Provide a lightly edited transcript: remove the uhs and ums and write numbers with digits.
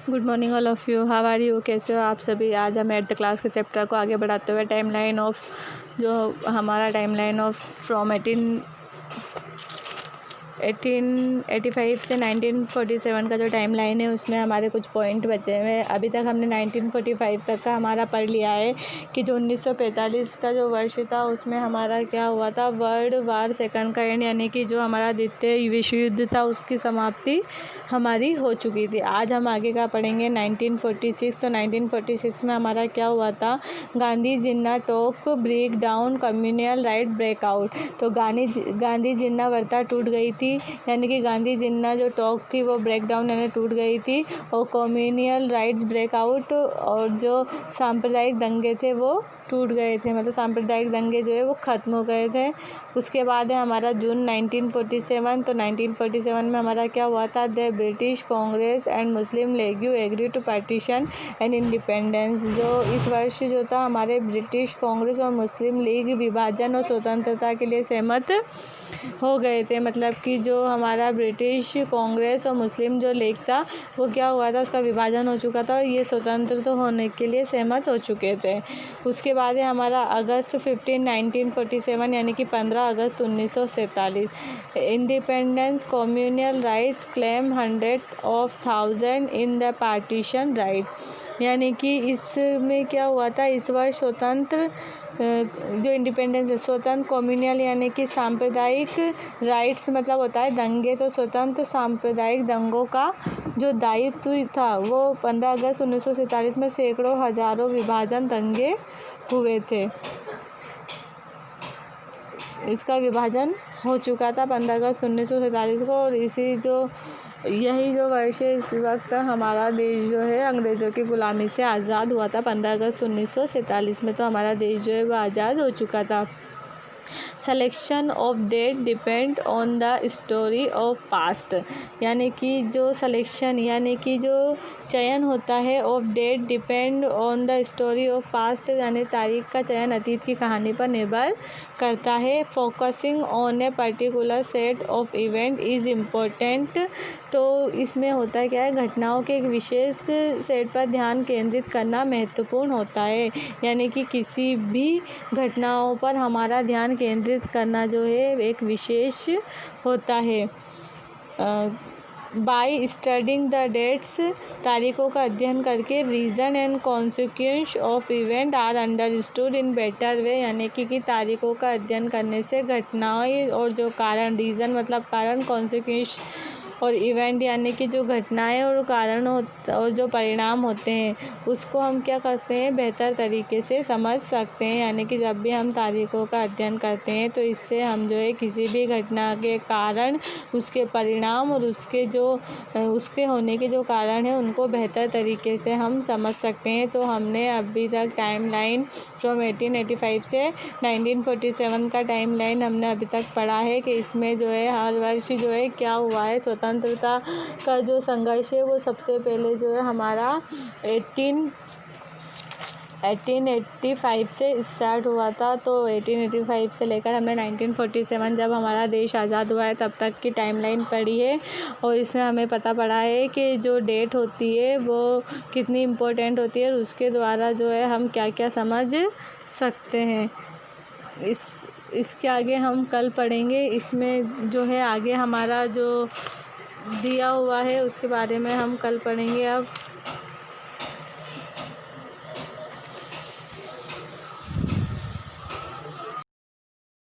Good morning all of you, how are you, कैसे हो आप सभी। आज हम एट द क्लास के चैप्टर को आगे बढ़ाते हुए टाइमलाइन ऑफ जो हमारा टाइमलाइन ऑफ फ्रॉम 1885 से 1947 का जो टाइमलाइन है उसमें हमारे कुछ पॉइंट बचे हुए हैं। अभी तक हमने 1945 तक का हमारा पढ़ लिया है कि जो 1945 का जो वर्ष था उसमें हमारा क्या हुआ था, वर्ल्ड वार सेकंड का एंड, यानी कि जो हमारा द्वितीय विश्व युद्ध था उसकी समाप्ति हमारी हो चुकी थी। आज हम आगे का पढ़ेंगे 1946। तो 1946 में हमारा क्या हुआ था, Gandhi Jinnah talk break down communal riot breakout. तो गांधी जिन्ना वार्ता टूट गई थी, यानी कि गांधी जिन्ना जो टॉक थी वो ब्रेक डाउन यानी टूट गई थी, और कम्युनल राइट्स ब्रेकआउट और जो सांप्रदायिक दंगे थे वो टूट गए थे, मतलब सांप्रदायिक दंगे जो है वो ख़त्म हो गए थे। उसके बाद है हमारा जून 1947। तो 1947 में हमारा क्या हुआ था, the British Congress and Muslim League agree to partition and independence. जो इस वर्ष जो था हमारे ब्रिटिश कांग्रेस और मुस्लिम लीग विभाजन और स्वतंत्रता के लिए सहमत हो गए थे। मतलब कि जो हमारा ब्रिटिश कांग्रेस और मुस्लिम जो लीग था वो क्या हुआ था, उसका विभाजन हो चुका था और ये स्वतंत्र तो होने के लिए सहमत हो चुके थे। उसके बाद है हमारा अगस्त 15 1947, यानी कि 15 अगस्त 1947, independence communal riots claim 100,000 in the partition right. यानी कि इसमें क्या हुआ था, इस वर्ष स्वतंत्र जो इंडिपेंडेंस है, स्वतंत्र कम्युनल यानी कि सांप्रदायिक राइट्स मतलब होता है दंगे, तो स्वतंत्र सांप्रदायिक दंगों का जो दायित्व था वो 15 अगस्त 1947 में सैकड़ों हजारों विभाजन दंगे हुए थे। इसका विभाजन हो चुका था 15 अगस्त 1947 को, और यही जो वर्ष है, इस वक्त हमारा देश जो है अंग्रेज़ों की गुलामी से आज़ाद हुआ था। 15 अगस्त 1947 में तो हमारा देश जो है वो आज़ाद हो चुका था। Selection of date depend on the story of past, यानी कि जो सलेक्शन यानी कि जो चयन होता है, of date depend on the story of past, यानी तारीख का चयन अतीत की कहानी पर निर्भर करता है। Focusing on a particular set of event is important. तो इसमें होता क्या है, घटनाओं के एक विशेष सेट पर ध्यान केंद्रित करना महत्वपूर्ण होता है, यानी कि किसी भी घटनाओं पर हमारा ध्यान केंद्रित करना जो है एक विशेष होता है। बाई स्टडिंग द डेट्स, तारीखों का अध्ययन करके reason and consequence of event are understood in better way, यानी कि तारीखों का अध्ययन करने से घटनाएं और जो कारण, रीज़न मतलब कारण, कॉन्सिक्वेंस और इवेंट यानी कि जो घटनाएं और कारण और जो परिणाम होते हैं उसको हम क्या करते हैं, बेहतर तरीके से समझ सकते हैं। यानी कि जब भी हम तारीखों का अध्ययन करते हैं तो इससे हम जो है किसी भी घटना के कारण, उसके परिणाम और उसके होने के जो कारण है उनको बेहतर तरीके से हम समझ सकते हैं। तो हमने अभी तक टाइमलाइन फ्रॉम 1885 से 1947 का टाइमलाइन हमने अभी तक पढ़ा है कि इसमें जो है हर वर्ष जो है क्या हुआ है, स्वतंत्रता का जो संघर्ष है वो सबसे पहले जो है हमारा 1885 से स्टार्ट हुआ था। तो 1885 से लेकर हमने 1947 जब हमारा देश आज़ाद हुआ है तब तक की टाइमलाइन पढ़ी है, और इसमें हमें पता पड़ा है कि जो डेट होती है वो कितनी इम्पोर्टेंट होती है और उसके द्वारा जो है हम क्या क्या समझ सकते हैं। इसके आगे हम कल पढ़ेंगे। इसमें जो है आगे हमारा जो दिया हुआ है उसके बारे में हम कल पढ़ेंगे। अब